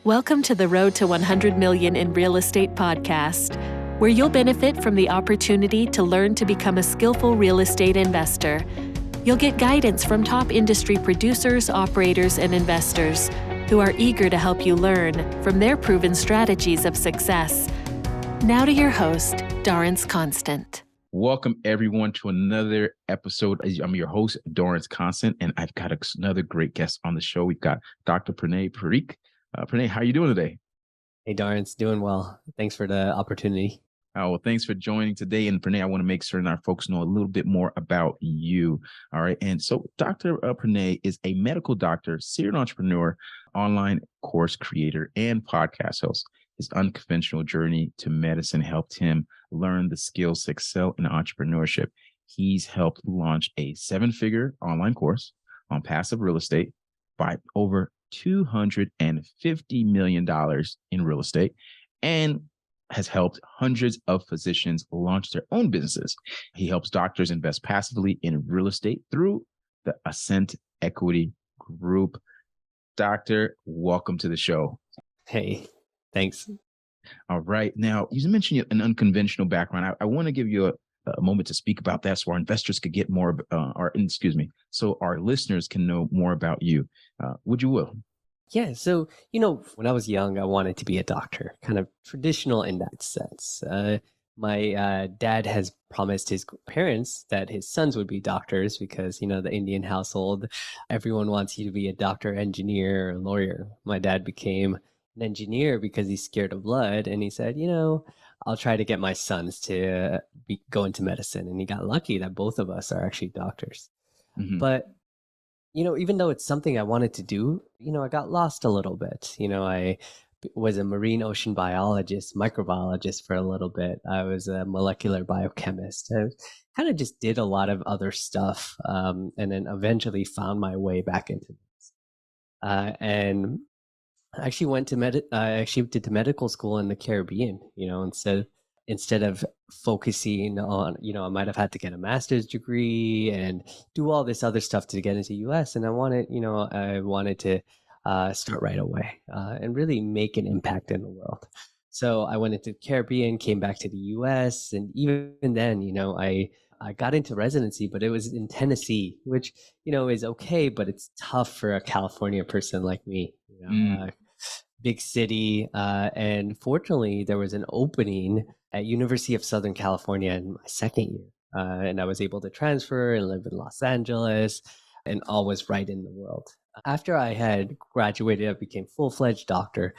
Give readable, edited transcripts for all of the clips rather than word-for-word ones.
Welcome to the Road to 100 Million in Real Estate podcast, where you'll benefit from the opportunity to learn to become a skillful real estate investor. You'll get guidance from top industry producers, operators, and investors who are eager to help you learn from their proven strategies of success. Now to your host, Dorrance Constant. Welcome, everyone, to another episode. I'm your host, Dorrance Constant, and I've got another great guest on the show. We've got Dr. Pranay Parikh. Pranay, how are you doing today? Hey, Dorrance, doing well. Thanks for the opportunity. Oh, well, thanks for joining today. And Pranay, I want to make certain our folks know a little bit more about you. All right. And so Dr. Pranay is a medical doctor, serial entrepreneur, online course creator, and podcast host. His unconventional journey to medicine helped him learn the skills to excel in entrepreneurship. He's helped launch a 7-figure online course on passive real estate by over $250 million in real estate, and has helped hundreds of physicians launch their own businesses. He helps doctors invest passively in real estate through the Ascent Equity Group. Doctor, welcome to the show. Hey, thanks. All right. Now, you mentioned an unconventional background. I want to give you a moment to speak about that so our investors could get more, so our listeners can know more about you. Would you will? Yeah. So, when I was young, I wanted to be a doctor, kind of traditional in that sense. My dad has promised his parents that his sons would be doctors because, the Indian household, everyone wants you to be a doctor, engineer, or lawyer. My dad became an engineer because he's scared of blood. And he said, I'll try to get my sons to go into medicine. And he got lucky that both of us are actually doctors. Mm-hmm. But, even though it's something I wanted to do, I got lost a little bit. I was a marine ocean biologist, microbiologist for a little bit. I was a molecular biochemist. I kind of just did a lot of other stuff, and then eventually found my way back into this. And I actually went to did medical school in the Caribbean, instead of focusing on, I might have had to get a master's degree and do all this other stuff to get into US. And I wanted to start right away and really make an impact in the world. So I went into the Caribbean, came back to the US. And even then, I got into residency, but it was in Tennessee, which, is okay, but it's tough for a California person like me. Big city. And fortunately, there was an opening at University of Southern California in my second year. And I was able to transfer and live in Los Angeles, and all was right in the world. After I had graduated, I became full-fledged doctor.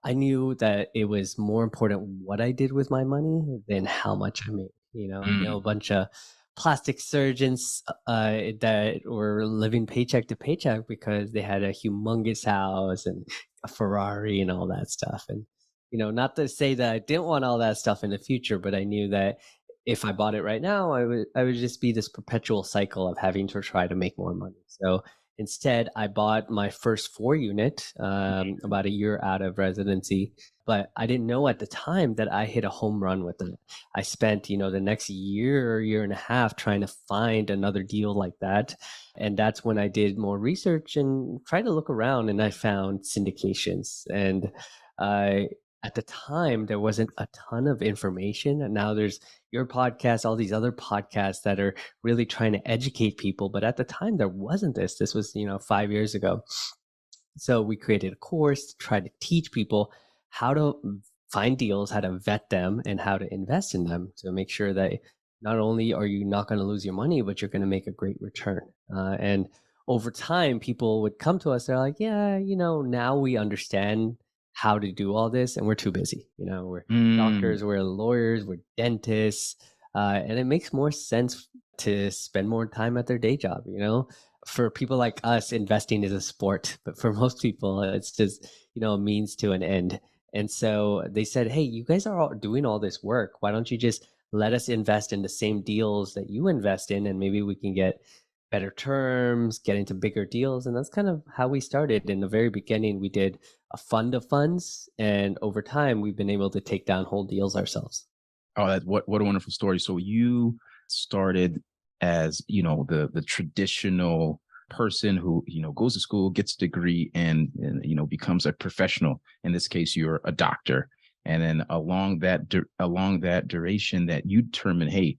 I knew that it was more important what I did with my money than how much I made. I know a bunch of plastic surgeons that were living paycheck to paycheck because they had a humongous house and a Ferrari and all that stuff. And, not to say that I didn't want all that stuff in the future, but I knew that if I bought it right now, I would just be this perpetual cycle of having to try to make more money. So instead, I bought my first 4-unit about a year out of residency, but I didn't know at the time that I hit a home run with it. I spent, the next year and a half trying to find another deal like that. And that's when I did more research and tried to look around, and I found syndications. And at the time, there wasn't a ton of information. And now there's your podcast, all these other podcasts that are really trying to educate people. But at the time, there wasn't this. This was, 5 years ago. So we created a course to try to teach people how to find deals, how to vet them, and how to invest in them to make sure that not only are you not going to lose your money, but you're going to make a great return. And over time, people would come to us. They're like, yeah, now we understand how to do all this, and we're too busy. We're doctors, we're lawyers, we're dentists, and it makes more sense to spend more time at their day job. For people like us, investing is a sport, but for most people, it's just a means to an end. And so they said, hey, you guys are all doing all this work. Why don't you just let us invest in the same deals that you invest in, and maybe we can get better terms, get into bigger deals. And that's kind of how we started. In the very beginning, we did a fund of funds, and over time, we've been able to take down whole deals ourselves. Oh, what a wonderful story. So you started as, the traditional person who, goes to school, gets a degree, and becomes a professional. In this case, you're a doctor. And then along that duration that you determine, hey,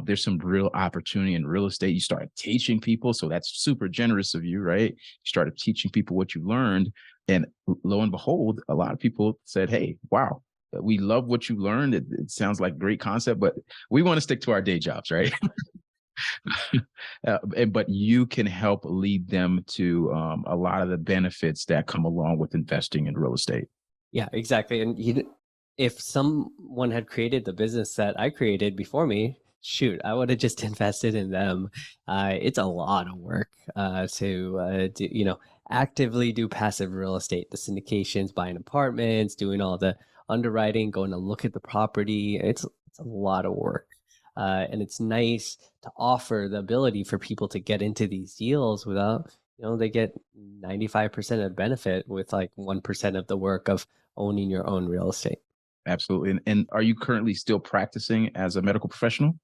there's some real opportunity in real estate. You started teaching people. So that's super generous of you, right? You started teaching people what you learned. And lo and behold, a lot of people said, hey, wow, we love what you learned. It sounds like a great concept, but we want to stick to our day jobs, right? But you can help lead them to a lot of the benefits that come along with investing in real estate. Yeah, exactly. And if someone had created the business that I created before me, shoot, I would have just invested in them. It's a lot of work to actively do passive real estate, the syndications, buying apartments, doing all the underwriting, going to look at the property. It's a lot of work. And it's nice to offer the ability for people to get into these deals without, they get 95% of benefit with like 1% of the work of owning your own real estate. Absolutely. And are you currently still practicing as a medical professional?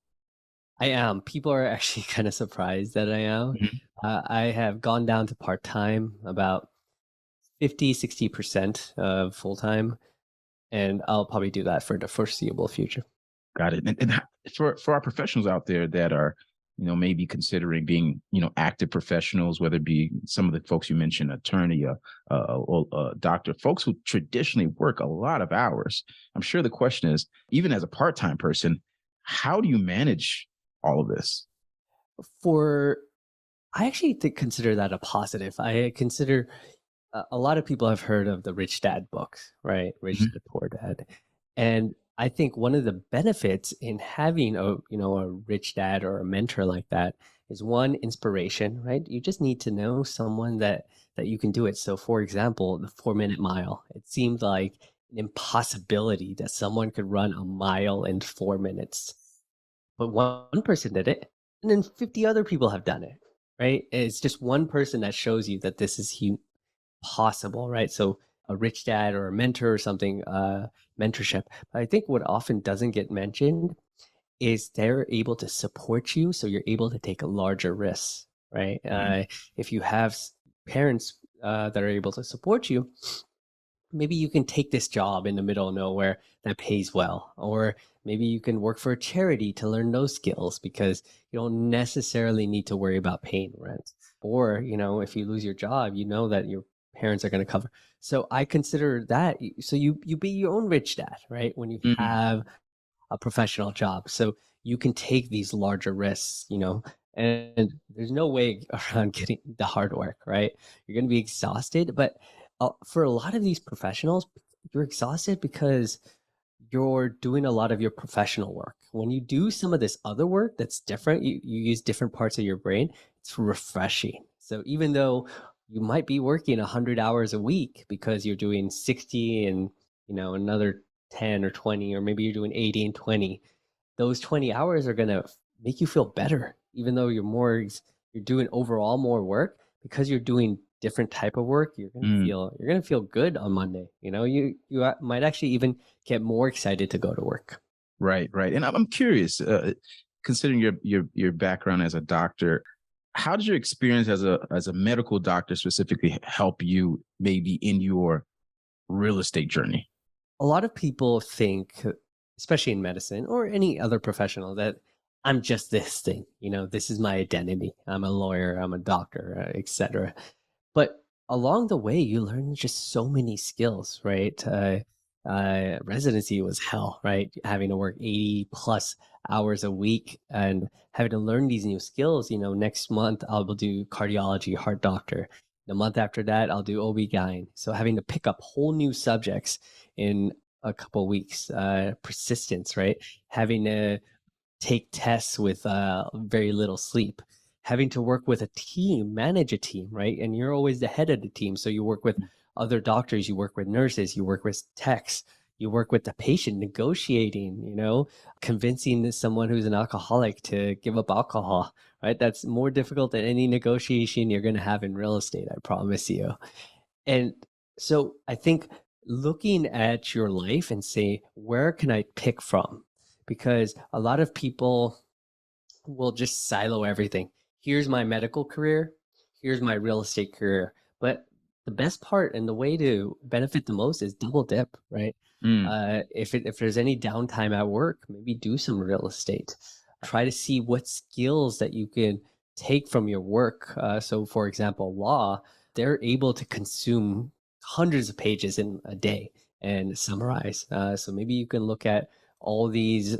I am. People are actually kind of surprised that I am. Mhm. I have gone down to part-time, about 50-60% of full-time, and I'll probably do that for the foreseeable future. Got it. And for our professionals out there that are, maybe considering being, active professionals, whether it be some of the folks you mentioned, attorney, a doctor, folks who traditionally work a lot of hours. I'm sure the question is, even as a part-time person, how do you manage all of this? I actually consider that a positive. I consider a lot of people have heard of the Rich Dad books, right? Rich Mhm. Dad, Poor Dad. And I think one of the benefits in having a rich dad or a mentor like that is one, inspiration, right? You just need to know someone that you can do it. So for example, the 4 Minute Mile, it seemed like an impossibility that someone could run a mile in 4 minutes. But one person did it, and then 50 other people have done it, right? It's just one person that shows you that this is possible, right? So a rich dad or a mentor or something, mentorship. But I think what often doesn't get mentioned is they're able to support you, so you're able to take a larger risks, right? Mhm. If you have parents that are able to support you, maybe you can take this job in the middle of nowhere that pays well, or maybe you can work for a charity to learn those skills because you don't necessarily need to worry about paying rent. Or, if you lose your job, you know that your parents are going to cover. So I consider that, so you be your own rich dad, right? When you Mhm. have a professional job. So you can take these larger risks, and there's no way around getting the hard work, right? You're going to be exhausted, but for a lot of these professionals, you're exhausted because you're doing a lot of your professional work. When you do some of this other work that's different, you use different parts of your brain, it's refreshing. So even though you might be working 100 hours a week because you're doing 60 and another 10 or 20, or maybe you're doing 80 and 20, those 20 hours are going to make you feel better, even though you're doing overall more work. Because you're doing different type of work, Mm. you're going to feel good on Monday. You might actually even get more excited to go to work. Right, right. And I'm curious, considering your background as a doctor, how did your experience as a medical doctor specifically help you maybe in your real estate journey? A lot of people think, especially in medicine or any other professional, that I'm just this thing. This is my identity. I'm a lawyer, I'm a doctor, etc. But along the way, you learn just so many skills, right? Residency was hell, right? Having to work 80 plus hours a week and having to learn these new skills. Next month I'll do cardiology, heart doctor. The month after that, I'll do OB-GYN. So having to pick up whole new subjects in a couple weeks, persistence, right? Having to take tests with very little sleep, having to work with a team, manage a team, right? And you're always the head of the team. So you work with other doctors, you work with nurses, you work with techs, you work with the patient, negotiating, convincing someone who's an alcoholic to give up alcohol, right? That's more difficult than any negotiation you're going to have in real estate, I promise you. And so I think looking at your life and say, where can I pick from? Because a lot of people will just silo everything. Here's my medical career. here's my real estate career. But the best part and the way to benefit the most is double dip, right? Mm, If there's any downtime at work, maybe do some real estate. Try to see what skills that you can take from your work. So, for example, law, they're able to consume hundreds of pages in a day and summarize. So maybe you can look at all these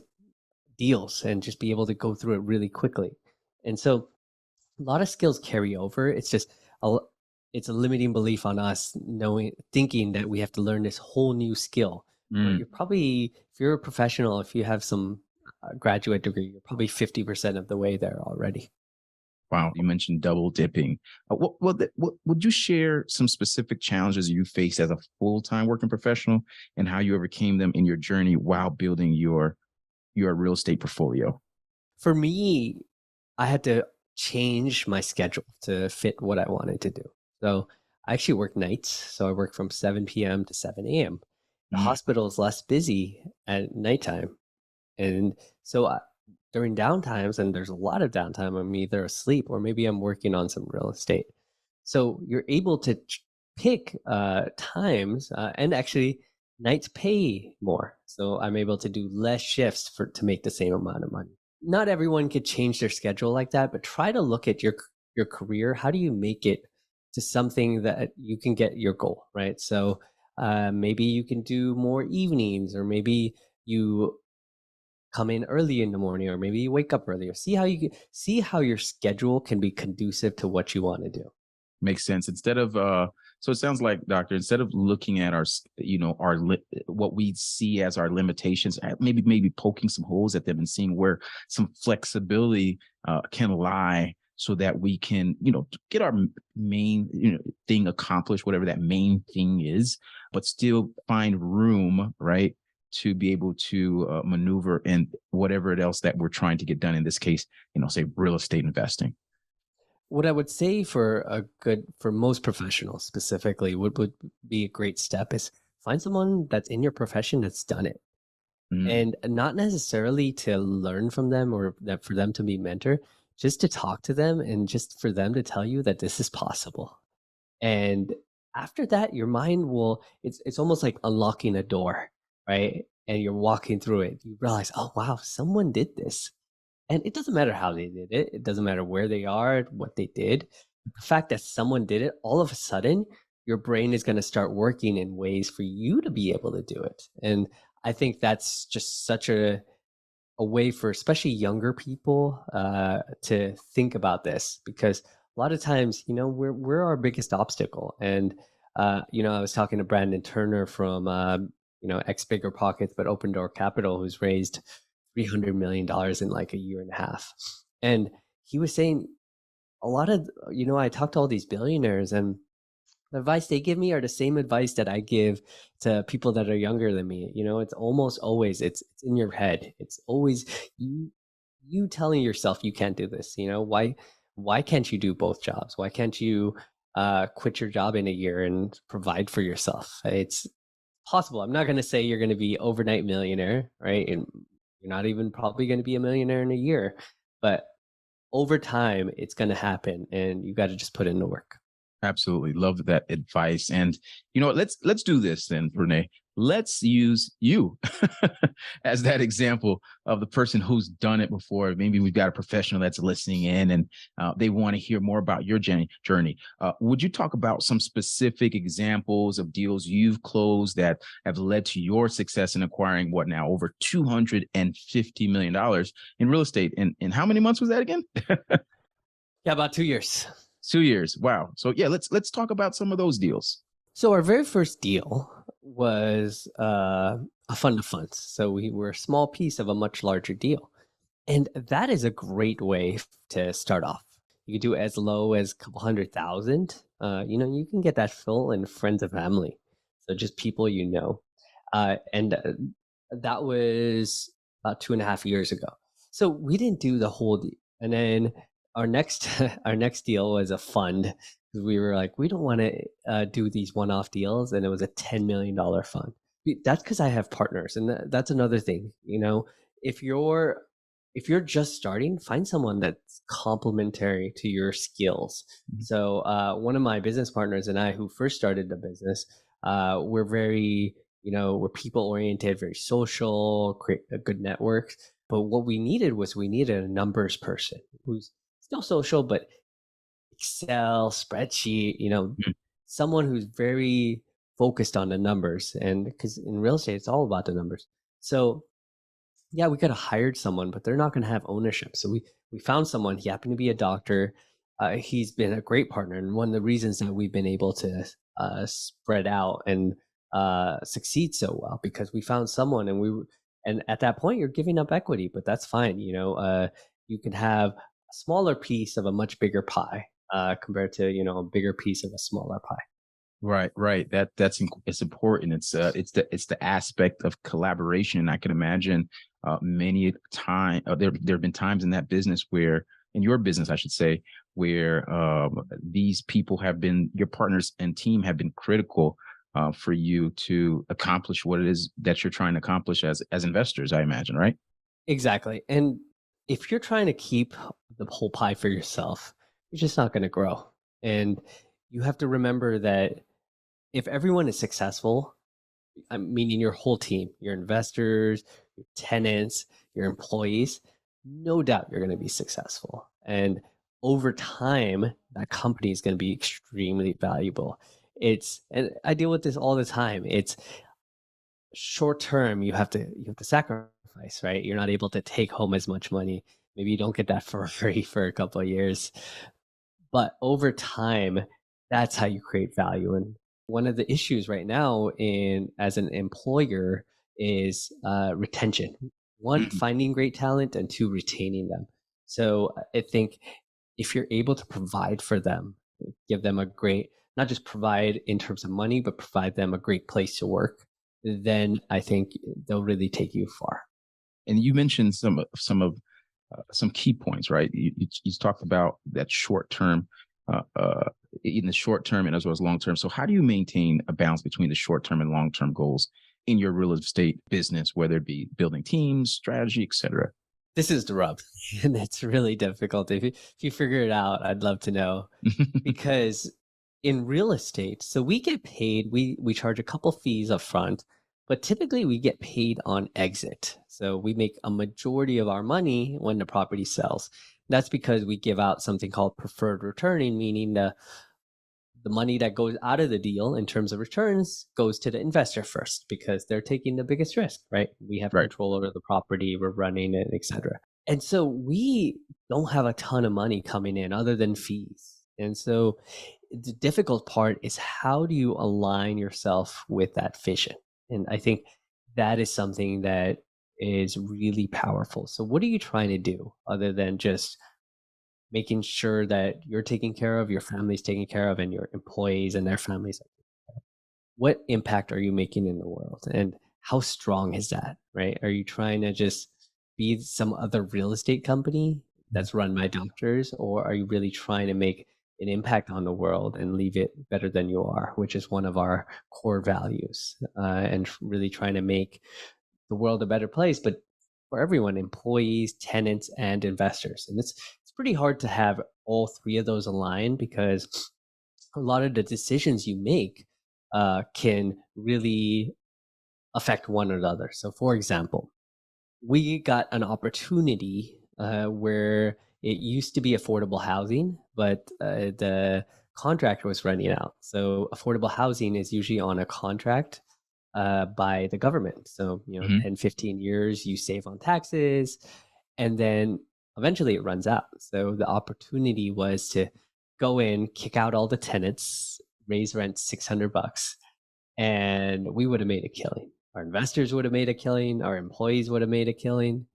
deals and just be able to go through it really quickly. And so a lot of skills carry over. It's just a, it's a limiting belief on us thinking that we have to learn this whole new skill. But mm. you're probably, if you're a professional, if you have some graduate degree, you're probably 50% of the way there already. Wow, you mentioned double dipping. What would you share some specific challenges you face as a full-time working professional and how you overcame them in your journey while building your real estate portfolio? For me, I had to change my schedule to fit what I wanted to do. So I actually work nights. So I work from 7 p.m. to 7 a.m. The Mm, hospital is less busy at nighttime. And so during downtimes, and there's a lot of downtime, I'm either asleep or maybe I'm working on some real estate. So you're able to pick times, and actually nights pay more. So I'm able to do less shifts to make the same amount of money. Not everyone could change their schedule like that, but try to look at your career. How do you make it to something that you can get your goal, right? So maybe you can do more evenings, or maybe you come in early in the morning, or maybe you wake up earlier. See how your schedule can be conducive to what you want to do. makes sense. Instead of so it sounds like, doctor, instead of looking at what we see as our limitations, maybe poking some holes at them and seeing where some flexibility can lie, so that we can get our main thing accomplished, whatever that main thing is, but still find room, right, to be able to maneuver in whatever it else that we're trying to get done. In this case, say real estate investing. What I would say for most professionals specifically, would be a great step is find someone that's in your profession that's done it. Mm, And not necessarily to learn from them or that for them to be mentor, just to talk to them and just for them to tell you that this is possible. And after that, your mind will, it's almost like unlocking a door, right? And you're walking through it. You realize, oh wow, someone did this. And it doesn't matter how they did it. It doesn't matter where they are, what they did. The fact that someone did it, all of a sudden, your brain is going to start working in ways for you to be able to do it. And I think that's just such a way for especially younger people to think about this, because a lot of times, we're our biggest obstacle. And I was talking to Brandon Turner from ex Bigger Pockets but Open Door Capital, who's raised $300 million in like a year and a half, and he was saying a lot of I talked to all these billionaires, and the advice they give me are the same advice that I give to people that are younger than me. It's almost always it's in your head. It's always you telling yourself you can't do this. Why can't you do both jobs? Why can't you quit your job in a year and provide for yourself? It's possible. I'm not going to say you're going to be overnight millionaire, right? And you're not even probably going to be a millionaire in a year, but over time it's going to happen, and you got to just put in the work. absolutely love that advice. And what? Let's do this then, Renee. Let's use you as that example of the person who's done it before. Maybe we've got a professional that's listening in, and they want to hear more about your journey. Would you talk about some specific examples of deals you've closed that have led to your success in acquiring what now over $250 million in real estate? And how many months was that again? Yeah, about 2 years. 2 years. Wow. So yeah, let's talk about some of those deals. So our very first deal was a fund of funds. So we were a small piece of a much larger deal. And that is a great way to start off. You could do as low as a couple 100,000. You can get that fill in friends and family. So just people you know. And that was about 2.5 years ago. So we didn't do the whole deal. And then our next our next deal was a fund. We were like, we don't want to do these one-off deals, and it was a $10 million fund. That's because I have partners, and that's another thing. If you're if you're just starting, find someone that's complementary to your skills. Mhm. So one of my business partners and I, who first started the business, we're very, we're people oriented, very social, create a good network. But what we needed a numbers person who's still social, but Excel, spreadsheet, Mhm. someone who's very focused on the numbers. And because in real estate, it's all about the numbers. So yeah, we could have hired someone, but they're not going to have ownership. So we found someone. He happened to be a doctor. He's been a great partner, and one of the reasons that we've been able to spread out and succeed so well because we found someone, and at that point you're giving up equity, but that's fine. You can have a smaller piece of a much bigger pie compared to a bigger piece of a smaller pie. Right, right. It's important. It's the aspect of collaboration. I can imagine many time there have been times in that business where in your business, I should say, where these people have been your partners and team have been critical for you to accomplish what it is that you're trying to accomplish as investors. I imagine, right? Exactly. And if you're trying to keep the whole pie for yourself, you're just not going to grow. And you have to remember that if everyone is successful, meaning your whole team, your investors, your tenants, your employees, no doubt you're going to be successful. And over time, that company is going to be extremely valuable. And I deal with this all the time. It's short term, you have to sacrifice, right? You're not able to take home as much money. Maybe you don't get that Ferrari for a couple of years, but over time, that's how you create value. And one of the issues right now in as an employer is retention. One, Mhm. finding great talent, and two, retaining them. So I think if you're able to provide for them, give them a great, not just provide in terms of money, but provide them a great place to work, then I think they'll really take you far. And you mentioned some key points, right? You talked about that short term, uh, uh, in the short term and as well as long term. So, how do you maintain a balance between the short term and long term goals in your real estate business, whether it be building teams, strategy, etc.? This is the rub, and it's really difficult. If you figure it out, I'd love to know. Because in real estate, so we get paid, we charge a couple fees up front, but typically we get paid on exit. So we make a majority of our money when the property sells. That's because we give out something called preferred returning, meaning the money that goes out of the deal in terms of returns goes to the investor first because they're taking the biggest risk, right? We have Right. control over the property, we're running it, etc. And so we don't have a ton of money coming in other than fees. And so the difficult part is how do you align yourself with that vision? And I think that is something that is really powerful. So what are you trying to do other than just making sure that you're taken care of, your family's taken care of, and your employees and their families? What impact are you making in the world? And how strong is that, right? Are you trying to just be some other real estate company that's run by doctors, or are you really trying to make an impact on the world and leave it better than you are, which is one of our core values, and really trying to make the world a better place, but for everyone, employees, tenants, and investors. And it's pretty hard to have all three of those aligned because a lot of the decisions you make can really affect one another. So, for example, we got an opportunity where it used to be affordable housing, but the contract was running out. So, affordable housing is usually on a contract by the government. So, Mhm. 10, 15 years, you save on taxes, and then eventually it runs out. So, the opportunity was to go in, kick out all the tenants, raise rent $600, and we would have made a killing. Our investors would have made a killing, our employees would have made a killing,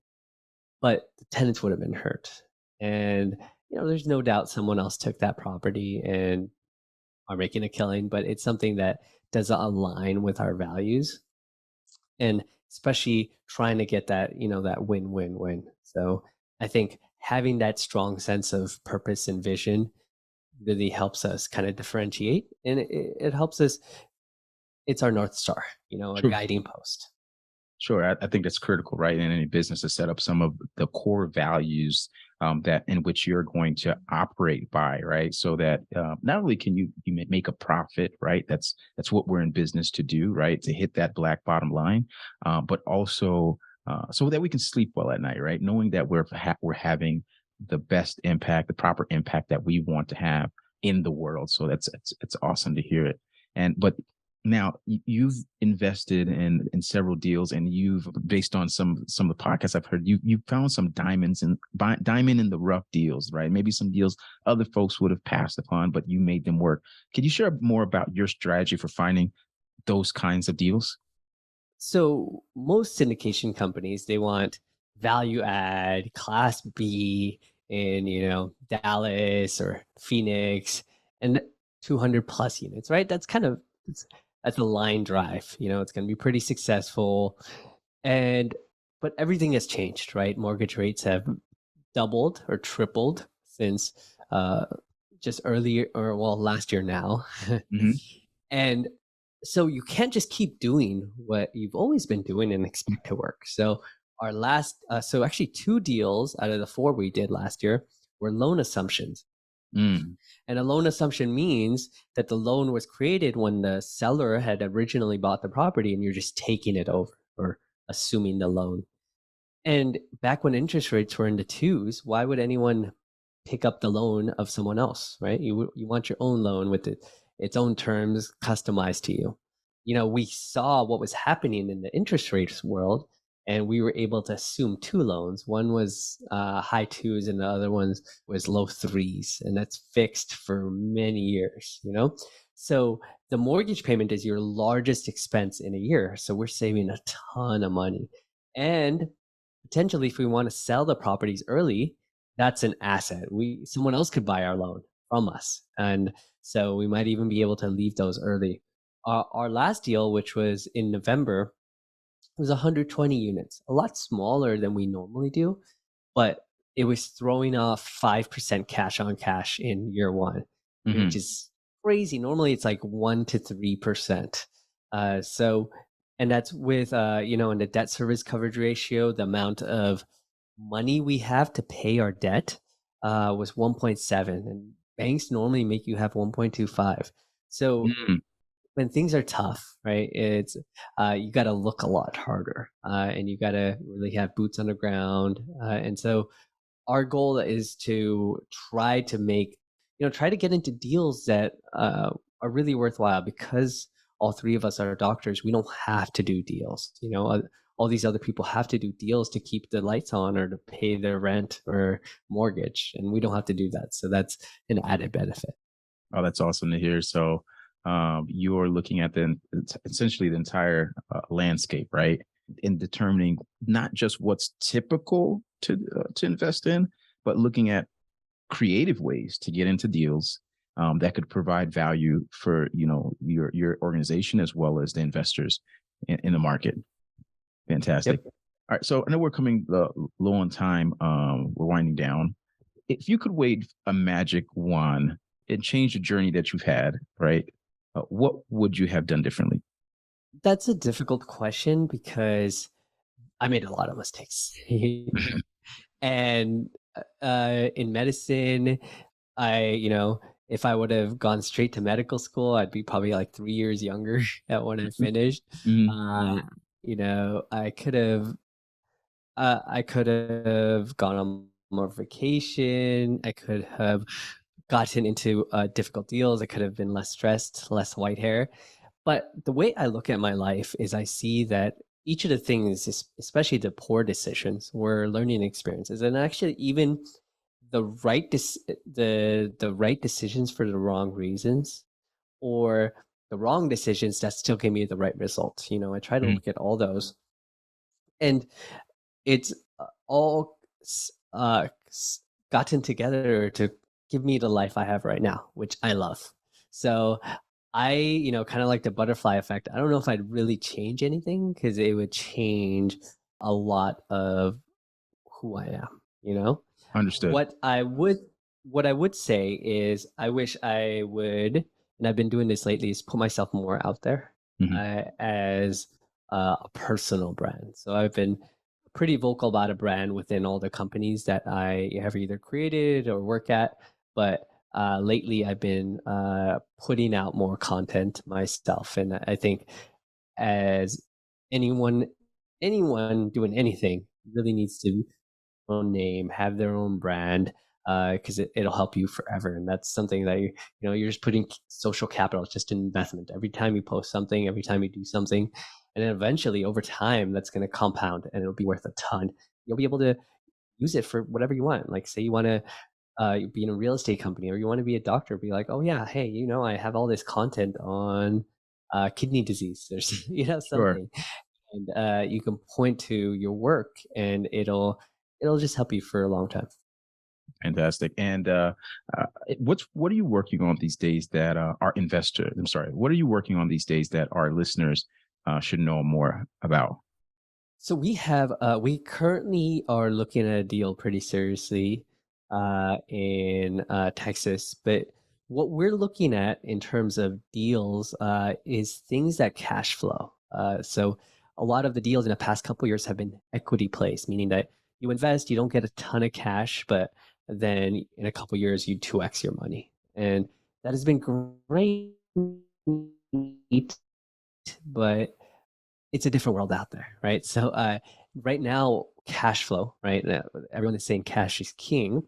but the tenants would have been hurt. And there's no doubt someone else took that property and are making a killing, but it's something that doesn't align with our values, and especially trying to get that that win-win-win. So I think having that strong sense of purpose and vision really helps us kind of differentiate, and it helps us. It's our north star, a True. guiding post. Sure. I think that's critical, right? In any business to set up some of the core values that in which you're going to operate by, right? So that not only can you make a profit, right? That's what we're in business to do, right? To hit that black bottom line, but also so that we can sleep well at night, right? Knowing that we're having the best impact, the proper impact that we want to have in the world. So it's awesome to hear it. And but now you've invested in several deals, and you've based on some of the podcasts I've heard, you found some diamond in the rough deals, right? Maybe some deals other folks would have passed upon, but you made them work. Could you share more about your strategy for finding those kinds of deals? So most syndication companies, they want value add class B in, Dallas or Phoenix and 200 plus units, right? That's a line drive. It's going to be pretty successful. And but everything has changed, right? Mortgage rates have doubled or tripled since just earlier, or well, last year now. Hmm. And so you can't just keep doing what you've always been doing and expect to work. So so actually two deals out of the four we did last year were loan assumptions. Mm. And a loan assumption means that the loan was created when the seller had originally bought the property and you're just taking it over or assuming the loan. And back when interest rates were in the twos, why would anyone pick up the loan of someone else, right? You want your own loan with its own terms customized to you. We saw what was happening in the interest rates world, and we were able to assume two loans. One was high twos, and the other one was low threes, and that's fixed for many years. So the mortgage payment is your largest expense in a year. So we're saving a ton of money, and potentially, if we want to sell the properties early, that's an asset. Someone else could buy our loan from us, and so we might even be able to leave those early. Our last deal, which was in November, was 120 units, a lot smaller than we normally do, but it was throwing off 5% cash on cash in year one, which Hmm. is crazy. Normally, it's like 1 to 3%. So, and that's with in the debt service coverage ratio, the amount of money we have to pay our debt was 1.7, and banks normally make you have 1.25. So Mm. when things are tough, right, it's you got to look a lot harder, and you got to really have boots on the ground. And so our goal is to try to get into deals that are really worthwhile, because all three of us are doctors. We don't have to do deals. All these other people have to do deals to keep the lights on or to pay their rent or mortgage, and we don't have to do that. So that's an added benefit. Oh, that's awesome to hear. So you're looking at essentially the entire landscape, right? In determining not just what's typical to invest in, but looking at creative ways to get into deals that could provide value for your organization as well as the investors in the market. Fantastic. Yep. All right, so I know we're coming low on time. We're winding down. If you could wave a magic wand and change the journey that you've had, right? What would you have done differently? That's a difficult question because I made a lot of mistakes. And in medicine, if I would have gone straight to medical school, I'd be probably like 3 years younger at when I finished. Mhm. Uh, I could have gone on more vacation. I could have gotten into difficult deals. I could have been less stressed, less white hair. But the way I look at my life is I see that each of the things, especially the poor decisions, were learning experiences, and actually even the right decisions for the wrong reasons, or the wrong decisions that still gave me the right results. I try to Mhm. look at all those, and it's all gotten together to give me the life I have right now, which I love. So kind of like the butterfly effect. I don't know if I'd really change anything because it would change a lot of who I am, Understood. What I would what I would say is I wish I would, and I've been doing this lately, is put myself more out there Mhm. as a personal brand. So I've been pretty vocal about a brand within all the companies that I have either created or work at. But lately, I've been putting out more content myself, and I think as anyone doing anything really needs to own name, have their own brand, because it'll help you forever. And that's something that you're just putting social capital. It's just an investment. Every time you post something, every time you do something, and then eventually over time, that's going to compound and it'll be worth a ton. You'll be able to use it for whatever you want. Like say you want to be in a real estate company or you want to be a doctor, be like, oh yeah, hey, I have all this content on kidney disease. There's Sure. something, and you can point to your work, and it'll just help you for a long time. Fantastic. And what are you working on these days that our investor? I'm sorry. What are you working on these days that our listeners should know more about? So we currently are looking at a deal pretty seriously in Texas, but what we're looking at in terms of deals is things that cash flow. So a lot of the deals in the past couple years have been equity plays, meaning that you invest, you don't get a ton of cash, but then in a couple years you 2x your money, and that has been great, but it's a different world out there, right? So right now, cash flow, right? Everyone is saying cash is king,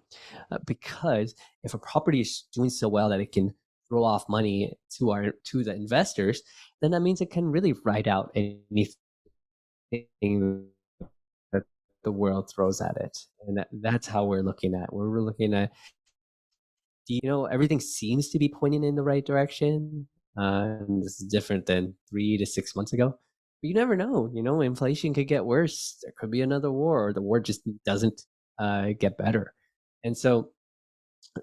because if a property is doing so well that it can throw off money to the investors, then that means it can really ride out anything that the world throws at it, and that's how we're looking at. We're looking at, everything seems to be pointing in the right direction. And this is different than 3 to 6 months ago. But you never know. Inflation could get worse. There could be another war, or the war just doesn't get better. And so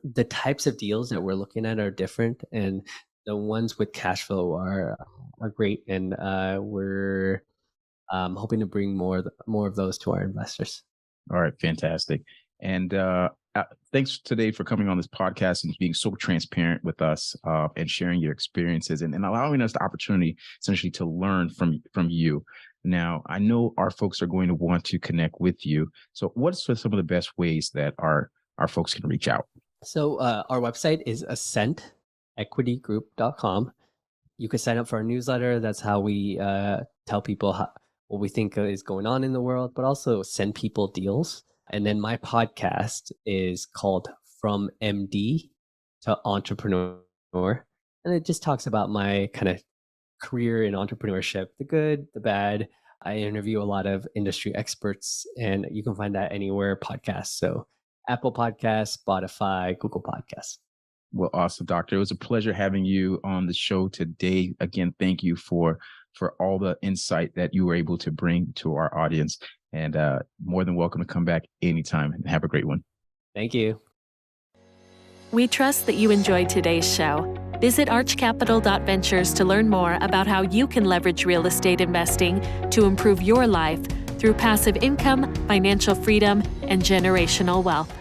the types of deals that we're looking at are different, and the ones with cash flow are great. And we're hoping to bring more of those to our investors. All right, fantastic. And thanks today for coming on this podcast and being so transparent with us and sharing your experiences and allowing us the opportunity essentially to learn from you. Now, I know our folks are going to want to connect with you. So what's some of the best ways that our folks can reach out? So our website is ascentequitygroup.com. You can sign up for our newsletter. That's how we tell people what we think is going on in the world, but also send people deals. And then my podcast is called From MD to Entrepreneur. And it just talks about my kind of career in entrepreneurship, the good, the bad. I interview a lot of industry experts, and you can find that anywhere podcasts. So Apple Podcasts, Spotify, Google Podcasts. Well, awesome, Doctor. It was a pleasure having you on the show today. Again, thank you for all the insight that you were able to bring to our audience. And more than welcome to come back anytime, and have a great one. Thank you. We trust that you enjoyed today's show. Visit archcapital.ventures to learn more about how you can leverage real estate investing to improve your life through passive income, financial freedom, and generational wealth.